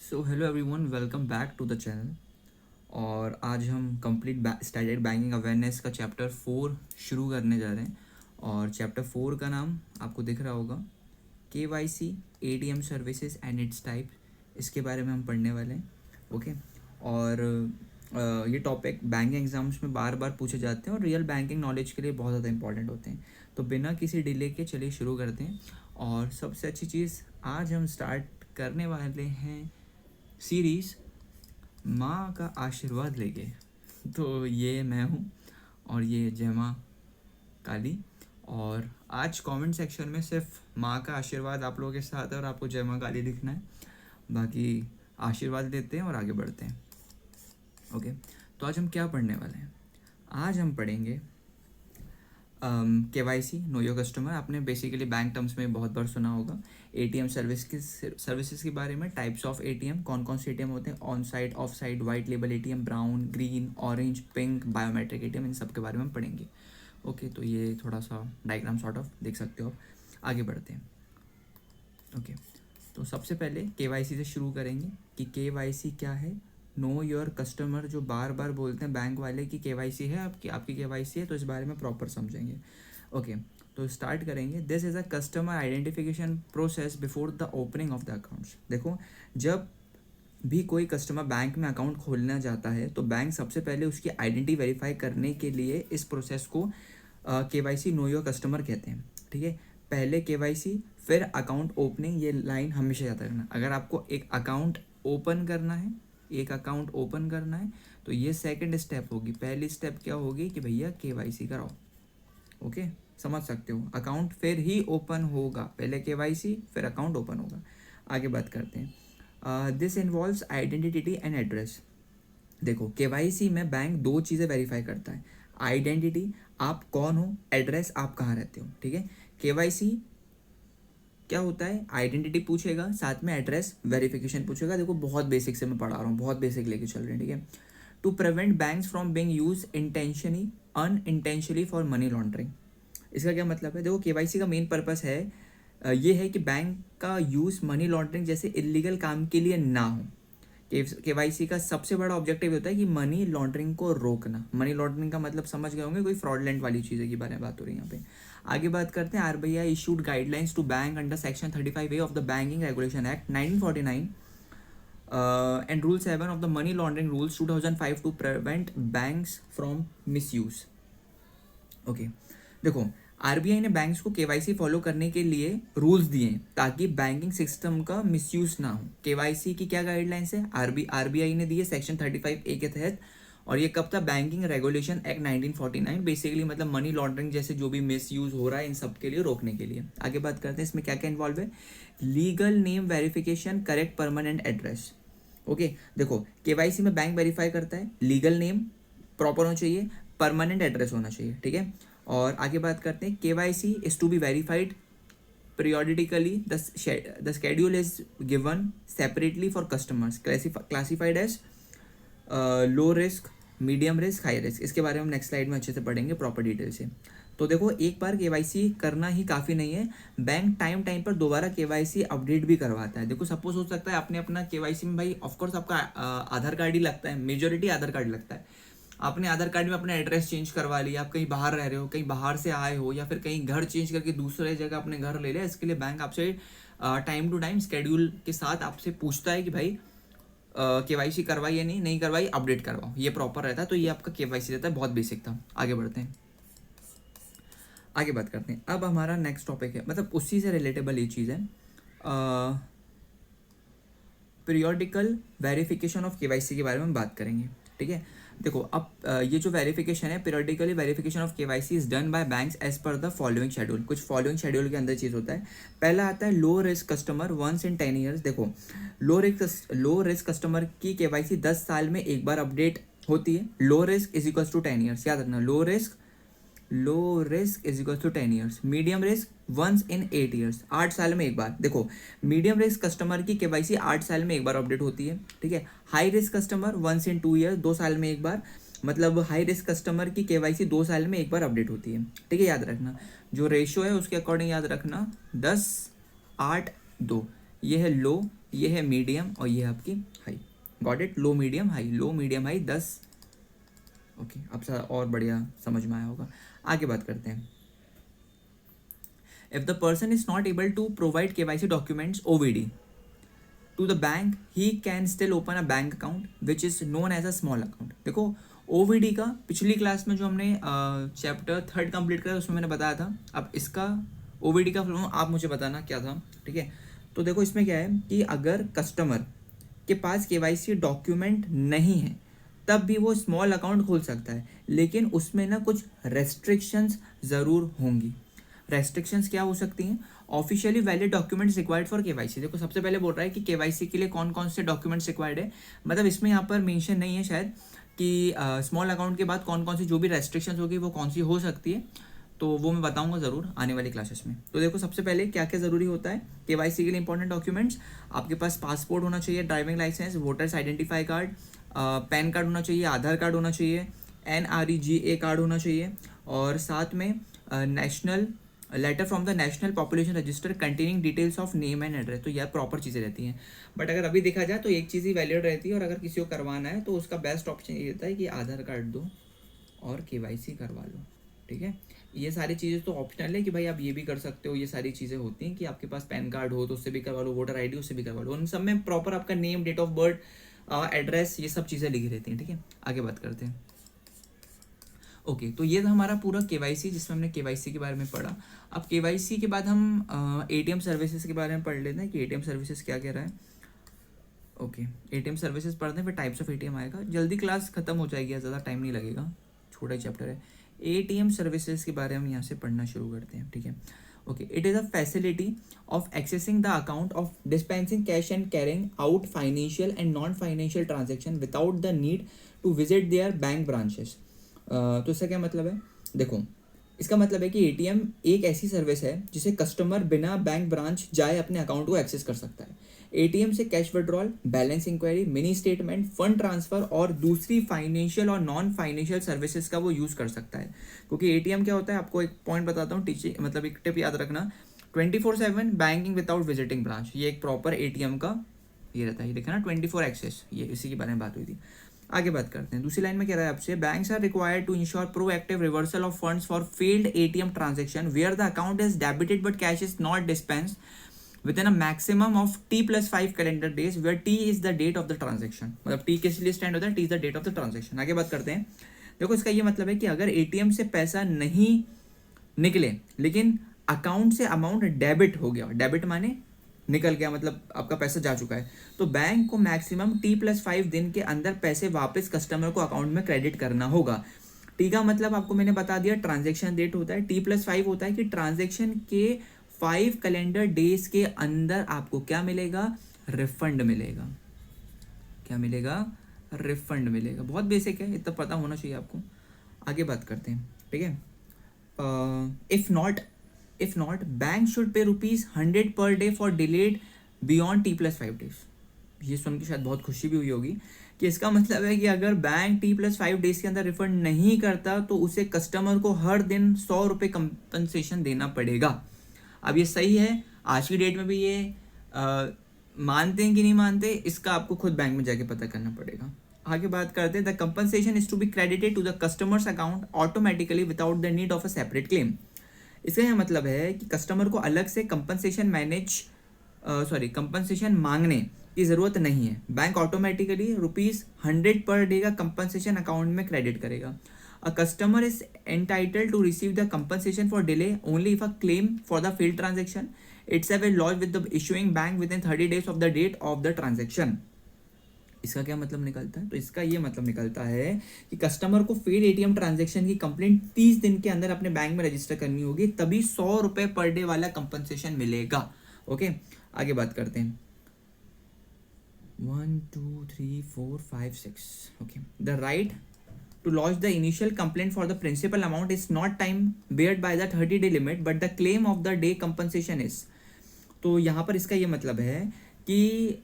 So hello everyone, welcome back to the channel. और आज हम कंप्लीट स्टैटिक बैंकिंग अवेयरनेस का चैप्टर 4 शुरू करने जा रहे हैं। और चैप्टर 4 का नाम आपको दिख रहा होगा, KYC, ATM services and it's type. इसके बारे में हम पढ़ने वाले हैं। ओके। और ये टॉपिक बैंकिंग एग्जाम्स में बार बार पूछे जाते हैं और रियल बैंकिंग नॉलेज के लिए बहुत ज़्यादा इंपॉर्टेंट होते हैं। तो बिना किसी डिले के चलिए शुरू करते हैं। और सबसे अच्छी चीज़, आज हम स्टार्ट करने वाले हैं सीरीज़ माँ का आशीर्वाद लेके। तो ये मैं हूँ और ये जय माँ काली। और आज कमेंट सेक्शन में सिर्फ माँ का आशीर्वाद आप लोगों के साथ है और आपको जय माँ काली लिखना है। बाकी आशीर्वाद लेते हैं और आगे बढ़ते हैं। ओके। तो आज हम क्या पढ़ने वाले हैं? आज हम पढ़ेंगे KYC, नो योर कस्टमर। आपने बेसिकली बैंक टर्म्स में बहुत बार सुना होगा। ATM सर्विसेज के बारे में, टाइप्स ऑफ ATM, कौन कौन से ATM होते हैं, on site, of site, white label ATM, brown, green, orange, pink, biometric ATM, इन सब के बारे में हम पढ़ेंगे। ओके। तो ये थोड़ा सा डायग्राम सॉर्ट ऑफ देख सकते हो आप। आगे बढ़ते हैं। ओके। तो सबसे पहले KYC से शुरू करेंगे कि KYC क्या है। नो योर कस्टमर, जो बार बार बोलते हैं बैंक वाले कि KYC है, आपकी KYC है, तो इस बारे में प्रॉपर समझेंगे। ओके। तो स्टार्ट करेंगे। This is a customer identification process before the opening of the accounts. देखो, जब भी कोई कस्टमर बैंक में अकाउंट खोलना चाहता है तो बैंक सबसे पहले उसकी आइडेंटिटी वेरीफाई करने के लिए इस प्रोसेस को KYC, नो योर कस्टमर कहते हैं। ठीक है। पहले KYC फिर अकाउंट ओपनिंग, ये लाइन हमेशा याद रखना। अगर आपको एक अकाउंट ओपन करना है तो ये सेकंड स्टेप होगी। पहली स्टेप क्या होगी कि भैया KYC कराओ। ओके, समझ सकते हो। अकाउंट फिर ही ओपन होगा, पहले KYC फिर अकाउंट ओपन होगा। आगे बात करते हैं। This involves identity and address. देखो, KYC में बैंक दो चीज़ें वेरीफाई करता है। आइडेंटिटी, आप कौन हो, एड्रेस, आप कहाँ रहते हो। ठीक है। KYC क्या होता है, आइडेंटिटी पूछेगा, साथ में एड्रेस वेरिफिकेशन पूछेगा। देखो, बहुत बेसिक से मैं पढ़ा रहा हूँ, बहुत बेसिक लेके चल रहे हैं। ठीक है। To prevent banks from being use intentionally unintentionally for money laundering. इसका क्या मतलब है? देखो, KYC का मेन पर्पस है ये है कि बैंक का यूज़ मनी लॉन्ड्रिंग जैसे इलीगल काम के लिए ना हो। KYC का सबसे बड़ा ऑब्जेक्टिव होता है कि मनी लॉन्ड्रिंग को रोकना। मनी लॉन्ड्रिंग का मतलब समझ गए होंगे, कोई फ्रॉडलेंट वाली चीज़ की बारे में बात हो रही है यहाँ पे। आगे बात करते हैं। RBI issued guidelines to bank under section 35A of the banking regulation act 1949 and Rule 7 of the Money Laundering Rules 2005 to prevent banks from misuse. Okay. देखो, RBI ने बैंक्स को KYC फॉलो करने के लिए रूल्स दिए ताकि banking system का misuse ना हो। KYC की क्या गाइडलाइंस है? RBI ने दी है सेक्शन 35A के तहत। और ये कब था? Banking regulation act 1949। बेसिकली मतलब मनी लॉन्ड्रिंग जैसे जो भी मिस यूज हो रहा है इन सब के लिए रोकने के लिए। आगे बात करते हैं, इसमें क्या क्या इन्वॉल्व है। Legal name verification, correct permanent address. Okay. देखो, KYC में बैंक वेरीफाई करता है, लीगल नेम प्रॉपर होना चाहिए, परमानेंट एड्रेस होना चाहिए। ठीक है। और आगे बात करते हैं, KYC is to be verified periodically. The schedule is given separately for customers classified as low risk, medium risk, high risk. इसके बारे में हम नेक्स्ट स्लाइड में अच्छे से पढ़ेंगे प्रॉपर डिटेल से। तो देखो, एक बार KYC करना ही काफ़ी नहीं है, बैंक टाइम टाइम पर दोबारा KYC अपडेट भी करवाता है। देखो, सपोज हो सकता है आपने अपना KYC में, भाई ऑफकोर्स आपका आधार कार्ड ही लगता है, मेजोरिटी आधार कार्ड लगता है। आपने आधार कार्ड में अपना एड्रेस चेंज करवा लिया, आप कहीं बाहर रह रहे हो, कहीं बाहर से आए हो, या फिर कहीं घर चेंज करके दूसरे जगह अपने घर ले लिया, इसके लिए बैंक आपसे टाइम टू टाइम स्केड्यूल के साथ आपसे पूछता है कि भाई KYC करवाई या नहीं करवाई, अपडेट करवाओ। ये प्रॉपर रहता है। तो ये आपका KYC रहता है। बहुत बेसिक था। आगे बढ़ते हैं, आगे बात करते हैं। अब हमारा नेक्स्ट टॉपिक है, मतलब उसी से रिलेटेबल ये चीज़ है, पीरियोडिकल वेरिफिकेशन ऑफ KYC के बारे में बात करेंगे। ठीक है। देखो, अब ये जो वेरिफिकेशन है, periodically verification of KYC is done by banks as per the following schedule. कुछ फॉलोइंग शेड्यूल के अंदर चीज़ होता है। पहला आता है low risk customer, once in 10 years. देखो, लो रिस्क कस्टमर की KYC 10 साल में एक बार अपडेट होती है। Low risk is equals to 10 years, याद रखना। Low risk is equal to 10 years. Medium risk once in 8 years, 8 साल में एक बार। देखो, मीडियम रिस्क कस्टमर की KYC 8 साल में एक बार अपडेट होती है। ठीक है। High risk customer once in 2 years, 2 साल में एक बार। मतलब हाई रिस्क कस्टमर की KYC 2 साल में एक बार अपडेट होती है। ठीक है, याद रखना। जो रेशियो है उसके अकॉर्डिंग याद रखना, 10, 8, 2। ये है लो ये है मीडियम और ये है आपकी high. Got it? Low medium high, low medium high 10। Okay, अब और बढ़िया समझ में आया होगा। आगे बात करते हैं। If the person is not able to provide KYC documents OVD to the bank, he can still open a bank account which is known as a small account. देखो ओवीडी का पिछली क्लास में जो हमने चैप्टर 3 कंप्लीट करा उसमें मैंने बताया था। अब इसका ओवीडी का फुल आप मुझे बताना क्या था, ठीक है? तो देखो इसमें क्या है कि अगर कस्टमर के पास केवाईसी डॉक्यूमेंट नहीं है तब भी वो स्मॉल अकाउंट खोल सकता है, लेकिन उसमें ना कुछ रेस्ट्रिक्शंस ज़रूर होंगी। रेस्ट्रिक्शंस क्या हो सकती हैं? Officially valid documents required for KYC. देखो सबसे पहले बोल रहा है कि केवाईसी के लिए कौन कौन से डॉक्यूमेंट्स रिक्वायर्ड है, मतलब इसमें यहाँ पर मेंशन नहीं है शायद कि स्मॉल अकाउंट के बाद कौन कौन सी जो भी रेस्ट्रिक्शंस होगी वो कौन सी हो सकती है, तो वो मैं बताऊंगा ज़रूर आने वाली क्लासेस में। तो देखो सबसे पहले क्या क्या ज़रूरी होता है केवाईसी के लिए इंपॉर्टेंट डॉक्यूमेंट्स। आपके पास पासपोर्ट होना चाहिए, driving licence, voters identify card, PAN card होना चाहिए, आधार कार्ड होना चाहिए, NREGA कार्ड होना चाहिए, और साथ में national letter from the national population register containing details of name and address. तो यह प्रॉपर चीज़ें रहती हैं, बट अगर अभी देखा जाए तो एक चीज़ ही वैलिड रहती है, और अगर किसी को करवाना है तो उसका बेस्ट ऑप्शन ये रहता है कि आधार कार्ड दो और केवाईसी करवा लो, ठीक है? ये सारी चीज़ें तो ऑप्शनल है कि भाई आप ये भी कर सकते हो, ये सारी चीज़ें होती हैं कि आपके पास पैन कार्ड हो तो उससे भी करवा लो, वोटर आईडी उससे भी करवा लो, उन सब में प्रॉपर आपका name, date of birth, address, ये सब चीज़ें लिखी रहती हैं, ठीक है? आगे बात करते हैं। ओके, तो ये था हमारा पूरा केवाईसी जिसमें हमने केवाईसी के बारे में पढ़ा। अब केवाईसी के बाद हम ATM सर्विसेज के बारे में पढ़ लेते हैं कि ATM सर्विसेज क्या कह रहा है। ओके, ATM सर्विसेज पढ़ते हैं, फिर टाइप्स ऑफ ATM आएगा, जल्दी क्लास खत्म हो जाएगी, ज़्यादा टाइम नहीं लगेगा, छोटा ही चैप्टर है। ATM सर्विसेज के बारे में हम यहाँ से पढ़ना शुरू करते हैं, ठीक है? Okay, it is a facility of accessing the account of dispensing cash and carrying out financial and non financial transaction without the need to visit their bank branches. तो इसका क्या मतलब है? देखो इसका मतलब है कि ATM एक ऐसी सर्विस है जिसे कस्टमर बिना बैंक ब्रांच जाए अपने अकाउंट को एक्सेस कर सकता है। ATM से cash withdrawal, balance inquiry, mini statement, fund transfer और दूसरी फाइनेंशियल और नॉन फाइनेंशियल सर्विसेज का वो यूज़ कर सकता है। क्योंकि ATM क्या होता है, आपको एक पॉइंट बताता हूँ, टीचिंग मतलब एक टिप याद रखना, 24/7 बैंकिंग विदाउट विजिटिंग ब्रांच, ये एक प्रॉपर ATM का ये रहता है, देखा ना, 24 एक्सेस, ये इसी के बारे में बात हुई थी। आगे बात करते हैं, दूसरी लाइन में कह रहा है आपसे, banks are required to ensure proactive reversal of funds for failed ATM transaction where the account is debited but cash is not dispensed within a maximum of T+5 calendar days where T is the date of the transaction। मतलब T किस लिए stand होता है? T is the date of the transaction। आगे बात करते हैं। देखो इसका ये मतलब है कि अगर ATM से पैसा नहीं निकले लेकिन अकाउंट से अमाउंट डेबिट हो गया, डेबिट माने निकल गया, मतलब आपका पैसा जा चुका है, तो बैंक को मैक्सिमम T+5 दिन के अंदर पैसे वापस कस्टमर को अकाउंट में क्रेडिट करना होगा। टी का मतलब आपको मैंने बता दिया, ट्रांजेक्शन डेट होता है। T+5 होता है कि ट्रांजेक्शन के 5 कैलेंडर डेज के अंदर आपको क्या मिलेगा? रिफंड मिलेगा। क्या मिलेगा? रिफंड मिलेगा। बहुत बेसिक है, इतना पता होना चाहिए आपको। आगे बात करते हैं, ठीक है? If not bank should pay ₹100 per day for delayed beyond T+5 days. ये सुन के शायद बहुत खुशी भी हुई होगी कि इसका मतलब है कि अगर बैंक T+5 डेज के अंदर रिफंड नहीं करता तो उसे कस्टमर को हर दिन ₹100 कंपनसेशन देना पड़ेगा। अब ये सही है, आज की डेट में भी ये मानते हैं कि नहीं मानते, इसका आपको खुद बैंक में जाके पता करना पड़ेगा। आगे बात करते हैं, the compensation is to be credited to the customers account automatically without the need of a separate claim. इसका यह मतलब है कि कस्टमर को अलग से कंपनसेशन मांगने की ज़रूरत नहीं है, बैंक ऑटोमेटिकली ₹100 पर डे का कंपनसेशन अकाउंट में क्रेडिट करेगा। A customer is entitled to receive the compensation for delay only if a claim for the failed transaction itself is lodged with the issuing bank within 30 days of the date of the transaction। इसका क्या मतलब निकलता है? तो इसका ये मतलब निकलता है कि कस्टमर को फेल ATM ट्रांजैक्शन की कंप्लेंट 30 दिन के अंदर अपने बैंक में रजिस्टर करनी होगी, तभी ₹100 पर डे वाला कंपनसेशन मिलेगा। ओके, आगे बात करते हैं। 1 2 3 4 5 6 okay, the right to lodge the initial complaint for the principal amount is not time barred by the 30-day limit but the claim of the day compensation is। तो यहाँ पर इसका ये मतलब है कि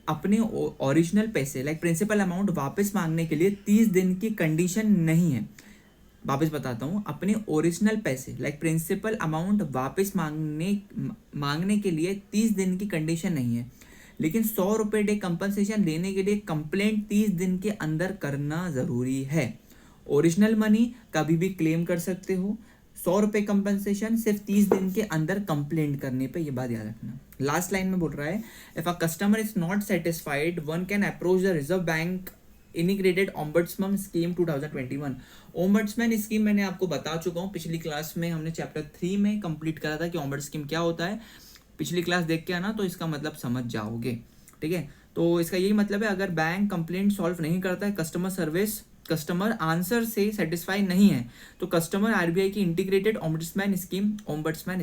अपने ओरिजिनल पैसे लाइक प्रिंसिपल अमाउंट वापस मांगने के लिए 30 दिन की कंडीशन नहीं है। वापस बताता हूँ, अपने ओरिजिनल पैसे लाइक प्रिंसिपल अमाउंट वापस मांगने के लिए 30 दिन की कंडीशन नहीं है, लेकिन 100 रुपये डे कंपनसेशन देने के लिए कंप्लेंट 30 दिन के अंदर करना ज़रूरी है। ओरिजिनल मनी कभी भी क्लेम कर सकते हो। 100 रुपये कंपनसेशन सिर्फ 30 दिन के अंदर कंप्लेंट करने पे, ये बात याद रखना। लास्ट लाइन में बोल रहा है, if a customer is not satisfied one can approach the reserve bank integrated ombudsman scheme 2021। Ombudsman scheme मैंने आपको बता चुका हूँ, पिछली क्लास में हमने चैप्टर 3 में कंप्लीट करा था कि ओम्बड स्कीम क्या होता है। पिछली क्लास देख के आना तो इसका मतलब समझ जाओगे, ठीक है। तो इसका यही मतलब है, अगर बैंक कंप्लेंट सॉल्व नहीं करता है, कस्टमर आंसर से सेटिस्फाई नहीं है, तो कस्टमर आरबीआई की integrated ombudsman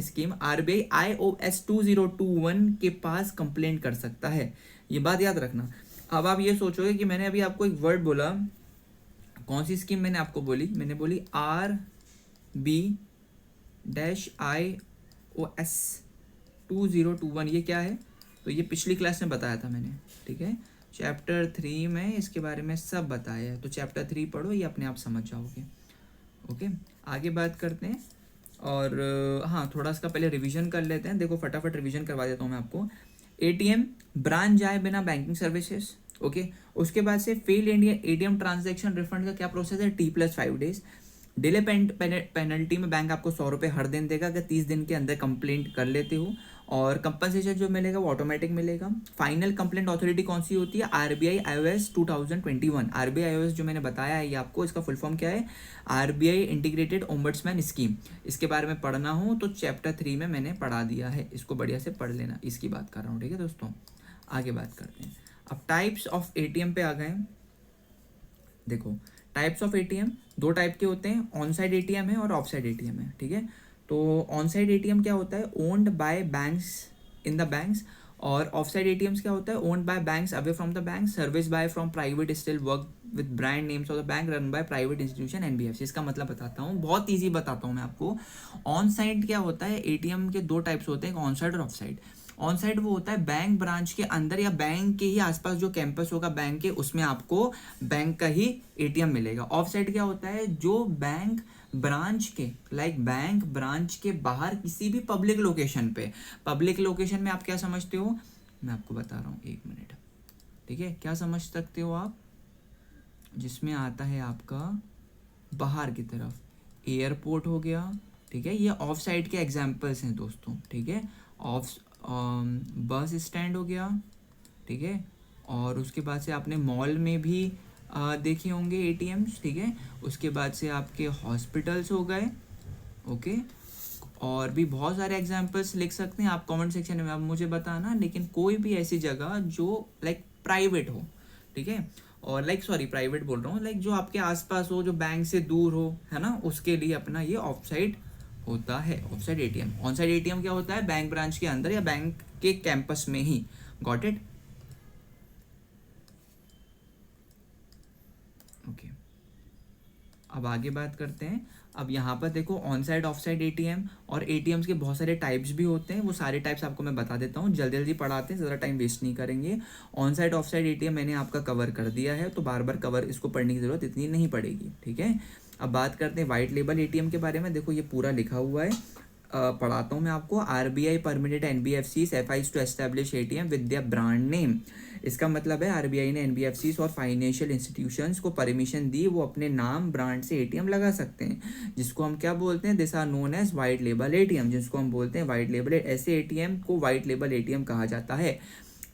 scheme RBI IOS 2021 के पास कंप्लेंट कर सकता है। ये बात याद रखना। अब आप ये सोचोगे कि मैंने अभी आपको एक वर्ड बोला, कौन सी स्कीम मैंने आपको बोली? मैंने बोली RB-IOS 2021। ये क्या है? तो ये पिछली क्लास में बताया था मैंने, ठीक है। चैप्टर 3 में इसके बारे में सब बताया है, तो चैप्टर 3 पढ़ो, ये अपने आप समझ जाओगे। ओके, आगे बात करते हैं। और हाँ, थोड़ा इसका पहले रिवीजन कर लेते हैं। देखो फटाफट रिवीजन करवा देता हूँ मैं आपको। एटीएम ब्रांच जाए बिना बैंकिंग सर्विसेज, ओके। उसके बाद से fail India ATM transaction refund का क्या प्रोसेस है? T+5 days. डिले पेनल्टी में बैंक आपको 100 रुपये हर दिन देगा अगर 30 दिन के अंदर कंप्लेंट कर लेते हो। और कंपनसेशन जो मिलेगा वो ऑटोमेटिक मिलेगा। फाइनल कंप्लेंट अथॉरिटी कौन सी होती है? RBI IOS 2021। RBI IOS जो मैंने बताया है ये आपको, इसका फुल फॉर्म क्या है? RBI integrated ombudsman scheme. इसके बारे में पढ़ना हो तो चैप्टर 3 में मैंने पढ़ा दिया है, इसको बढ़िया से पढ़ लेना, इसकी बात कर रहा हूँ, ठीक है दोस्तों। आगे बात करते हैं। अब टाइप्स ऑफ एटीएम पे आ गए। देखो टाइप्स ऑफ एटीएम 2 टाइप के होते हैं, ऑन साइड एटीएम है और ऑफ साइड एटीएम है, ठीक है। तो ऑन साइड एटीएम क्या होता है? Owned by banks in the banks. और ऑफ साइड एटीएम्स क्या होता है? Owned by banks away from the bank, service by from private, still work with brand names of the bank, run by private institution NBFC। इसका मतलब बताता हूँ, बहुत easy बताता हूँ मैं आपको। ऑन साइड क्या होता है? एटीएम के 2 टाइप्स होते हैं, ऑन साइड और ऑफ साइड। ऑन साइड वो होता है बैंक ब्रांच के अंदर या बैंक के ही आसपास जो कैंपस होगा बैंक के, उसमें आपको बैंक का ही एटीएम मिलेगा। ऑफ साइड क्या होता है? जो बैंक ब्रांच के, बैंक ब्रांच के बाहर किसी भी पब्लिक लोकेशन पे, पब्लिक लोकेशन में आप क्या समझते हो? मैं आपको बता रहा हूँ, 1 मिनट, ठीक है। क्या समझ सकते हो आप? जिसमें आता है आपका बाहर की तरफ, एयरपोर्ट हो गया, ठीक है। ये ऑफ साइड के एग्जाम्पल्स हैं दोस्तों, ठीक है। ऑफ बस स्टैंड हो गया, ठीक है। और उसके बाद से आपने मॉल में भी देखे होंगे एटीएम्स, ठीक है। उसके बाद से आपके हॉस्पिटल्स हो गए, ओके। और भी बहुत सारे एग्जांपल्स लिख सकते हैं आप कमेंट सेक्शन में, आप मुझे बताना। लेकिन कोई भी ऐसी जगह जो प्राइवेट हो, ठीक है। और प्राइवेट बोल रहा हूँ, जो आपके आसपास हो, जो बैंक से दूर हो, है ना, उसके लिए अपना ये ऑफ साइड होता है, of side ATM. On side ATM क्या होता है? बैंक ब्रांच के अंदर या बैंक के कैंपस में ही। Got it? ओके, अब आगे बात करते हैं। अब यहाँ पर देखो on side of side ATM, और एटीएम्स के बहुत सारे टाइप्स भी होते हैं। वो सारे टाइप्स आपको मैं बता देता हूँ, जल्दी जल्दी पढ़ाते हैं, ज़्यादा टाइम वेस्ट नहीं करेंगे। On side of side ATM मैंने आपका कवर कर दिया है, तो बार बार कवर इसको पढ़ने की ज़रूरत इतनी नहीं पड़ेगी, ठीक है। अब बात करते हैं वाइट लेबल एटीएम के बारे में। देखो ये पूरा लिखा हुआ है, पढ़ाता हूँ मैं आपको। RBI permitted NBFCs FIs to establish ATM with their brand name. इसका मतलब है RBI ने NBFCs और फाइनेंशियल इंस्टीट्यूशंस को परमिशन दी, वो अपने नाम ब्रांड से ATM लगा सकते हैं, जिसको हम क्या बोलते हैं? This are known as white label ATM, जिसको हम बोलते हैं वाइट लेबल। ऐसे ATM को वाइट लेबल ATM कहा जाता है।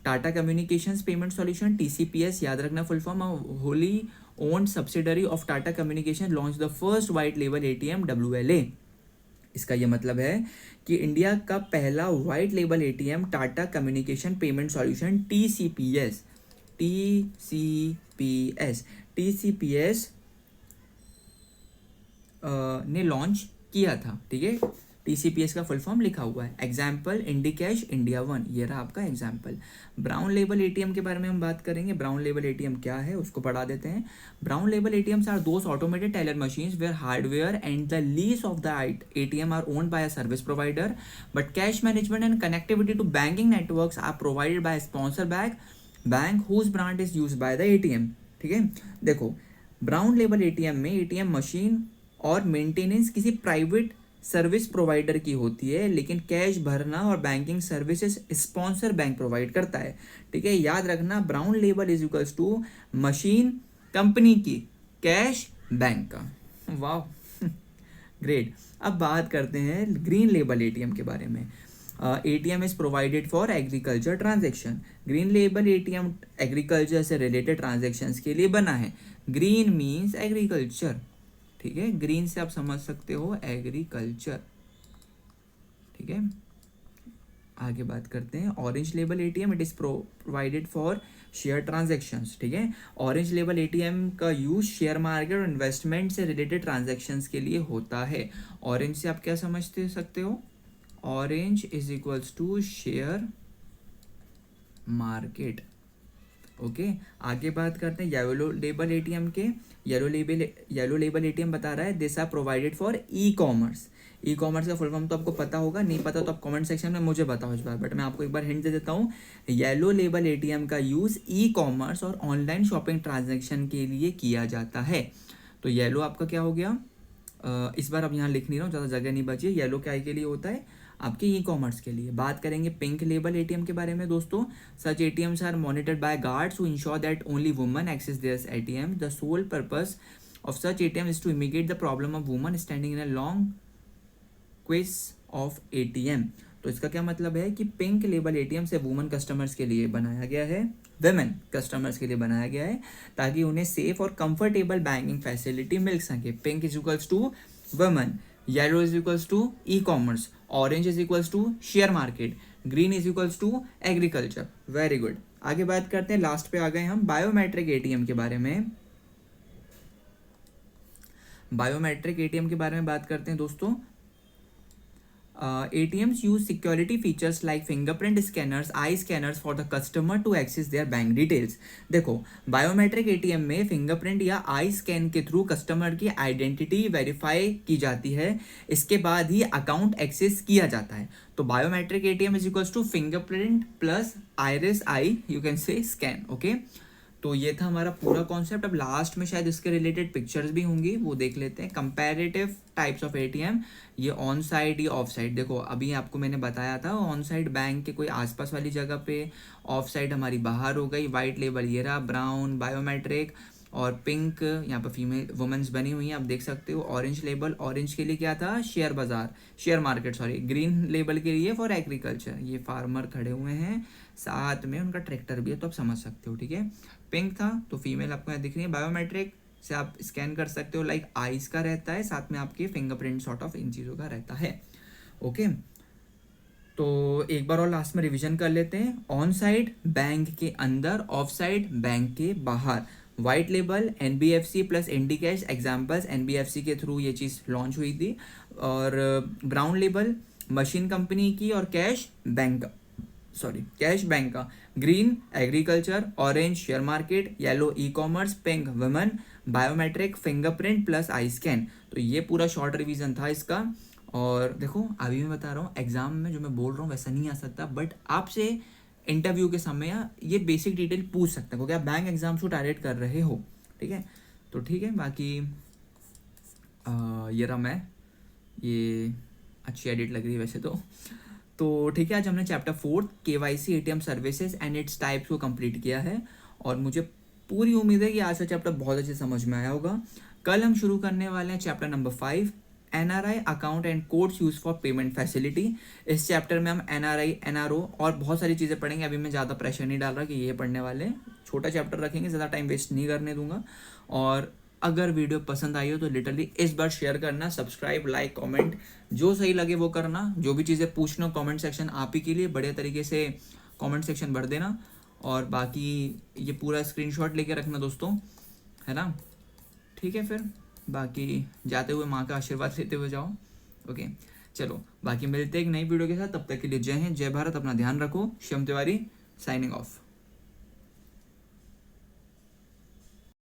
Tata communications payment solution TCPS, याद रखना full form, wholly owned subsidiary of Tata communication launch the first white label ATM WLA। इसका ये मतलब है कि इंडिया का पहला white label ATM Tata communication payment solution TCPS ने लॉन्च किया था, ठीक है। TCPS का फुल फॉर्म लिखा हुआ है। एग्जाम्पल इंडिकैश इंडिया 1, ये रहा आपका एग्जाम्पल। ब्राउन लेबल एटीएम के बारे में हम बात करेंगे। ब्राउन लेबल एटीएम क्या है उसको पढ़ा देते हैं। Brown label ATMs are those automated teller machines where hardware and the lease of the ATM are owned by a service provider, but cash management and connectivity to banking networks are provided by sponsor bank whose brand is used by the ATM, ठीक है। देखो brown label ATM में ATM machine और maintenance किसी private service provider की होती है, लेकिन कैश भरना और banking services sponsor bank provide करता है। ठीक है, याद रखना, brown label is equals to machine company की, कैश बैंक का। वाह ग्रेट। अब बात करते हैं ग्रीन लेबल एटीएम के बारे में। ATM is provided for agriculture transaction. Green label ATM agriculture से रिलेटेड ट्रांजेक्शन्स के लिए बना है। ग्रीन मीन्स एग्रीकल्चर, ठीक है, ग्रीन से आप समझ सकते हो एग्रीकल्चर। ठीक है, आगे बात करते हैं orange label ATM, it is provided for share transactions. ठीक है, ऑरेंज लेबल एटीएम का यूज शेयर मार्केट और इन्वेस्टमेंट से रिलेटेड ट्रांजेक्शन्स के लिए होता है। ऑरेंज से आप क्या समझते सकते हो, orange is equals to share market. Okay, आगे बात करते हैं येलो लेबल एटीएम के। येलो लेबल एटीएम बता रहा है this are provided for e commerce. E commerce का फुल फॉर्म तो आपको पता होगा, नहीं पता तो आप कमेंट सेक्शन में मुझे बताओ इस बार, बट मैं आपको एक बार हिंट दे देता हूँ। येलो लेबल एटीएम का यूज़ ई कॉमर्स और ऑनलाइन शॉपिंग ट्रांजेक्शन के लिए किया जाता है। तो येलो आपका क्या हो गया, इस बार अब यहाँ लिख नहीं रहा हूँ, ज़्यादा जगह नहीं बची। येलो क्या के लिए होता है, आपके ई कॉमर्स के लिए। बात करेंगे पिंक लेबल एटीएम के बारे में दोस्तों। Such ATMs are monitored by guards who ensure that only women access their ATM. The sole purpose of such ATM is to mitigate the problem of women standing in a long quiz of ATM. तो इसका क्या मतलब है कि pink label ATM से women customers के लिए बनाया गया है, वेमेन कस्टमर्स के लिए बनाया गया है, ताकि उन्हें सेफ और कंफर्टेबल बैंकिंग फैसिलिटी मिल सके। Pink is equals to women, yellow is equals to e commerce, orange is equals to share market, green is equals to agriculture. Very good. आगे बात करते हैं, लास्ट पे आ गए हम बायोमेट्रिक एटीएम के बारे में। बायोमेट्रिक एटीएम के बारे में बात करते हैं दोस्तों। ATMs use security features like fingerprint scanners, eye scanners for the customer to access their bank details। देखो, बायोमेट्रिक एटीएम में फिंगरप्रिंट या आई स्कैन के थ्रू कस्टमर की आइडेंटिटी वेरीफाई की जाती है, इसके बाद ही अकाउंट एक्सेस किया जाता है। तो biometric ATM is equals to fingerprint plus iris eye, you can say scan. Okay, तो ये था हमारा पूरा कॉन्सेप्ट। अब लास्ट में शायद इसके रिलेटेड पिक्चर्स भी होंगी, वो देख लेते हैं। कंपैरेटिव टाइप्स ऑफ एटीएम, ये ऑन साइड या ऑफ साइड। देखो, अभी आपको मैंने बताया था ऑन साइड बैंक के कोई आसपास वाली जगह पे, ऑफ साइड हमारी बाहर हो गई। वाइट लेबल ये रहा, ब्राउन बायोमेट्रिक, और पिंक यहाँ पर फीमेल वुमेन्स बनी हुई हैं, आप देख सकते हो। ऑरेंज लेबल, ऑरेंज के लिए क्या था, शेयर बाजार, share market sorry. Green label के लिए फॉर एग्रीकल्चर, ये फार्मर खड़े हुए हैं, साथ में उनका ट्रैक्टर भी है, तो आप समझ सकते हो। ठीक है, पिंक था तो फीमेल आपको यहाँ दिख रही है। बायोमेट्रिक से आप स्कैन कर सकते हो, लाइक आईज का रहता है, साथ में आपके फिंगरप्रिंट सॉर्ट ऑफ इन चीज़ों का रहता है। ओके, तो एक बार और लास्ट में रिवीजन कर लेते हैं। ऑन साइड बैंक के अंदर, ऑफ साइड बैंक के बाहर। वाइट लेबल एनबीएफसी प्लस इंडी कैश, एग्जाम्पल्स एनबीएफसी के थ्रू ये चीज़ लॉन्च हुई थी। और ब्राउन लेबल मशीन कंपनी की और कैश बैंक का, सॉरी कैश बैंक का। Green agriculture, orange share market, yellow e commerce, pink women, biometric fingerprint plus I scan. तो ये पूरा शॉर्ट रिवीजन था इसका। और देखो, अभी मैं बता रहा हूँ, एग्जाम में जो मैं बोल रहा हूँ वैसा नहीं आ सकता, बट आपसे इंटरव्यू के समय ये बेसिक डिटेल पूछ सकते हैं, क्योंकि आप बैंक एग्जाम्स को टारगेट कर रहे हो। ठीक है, तो ठीक है, बाकी ये रहा मैं, ये अच्छी एडिट लग रही है वैसे तो ठीक है। आज हमने chapter 4 KYC ATM services and its types को कंप्लीट किया है, और मुझे पूरी उम्मीद है कि आज का चैप्टर बहुत अच्छे समझ में आया होगा। कल हम शुरू करने वाले हैं chapter number 5, NRI account and codes use for payment facility. इस चैप्टर में हम NRI, NRO और बहुत सारी चीज़ें पढ़ेंगे। अभी मैं ज़्यादा प्रेशर नहीं डाल रहा कि ये पढ़ने वाले हैं, छोटा चैप्टर रखेंगे, ज़्यादा टाइम वेस्ट नहीं करने दूंगा। और अगर वीडियो पसंद आई हो तो लिटरली इस बार शेयर करना, सब्सक्राइब, लाइक, कमेंट, जो सही लगे वो करना। जो भी चीज़ें पूछना, कमेंट सेक्शन आप ही के लिए, बढ़िया तरीके से कमेंट सेक्शन भर देना। और बाकी ये पूरा स्क्रीनशॉट लेके रखना दोस्तों, है ना। ठीक है, फिर बाकी जाते हुए माँ का आशीर्वाद लेते हुए जाओ। ओके, चलो बाकी मिलते हैं एक नई वीडियो के साथ। तब तक के लिए जय हिंद, जय भारत, अपना ध्यान रखो। Shivam Tiwari signing off.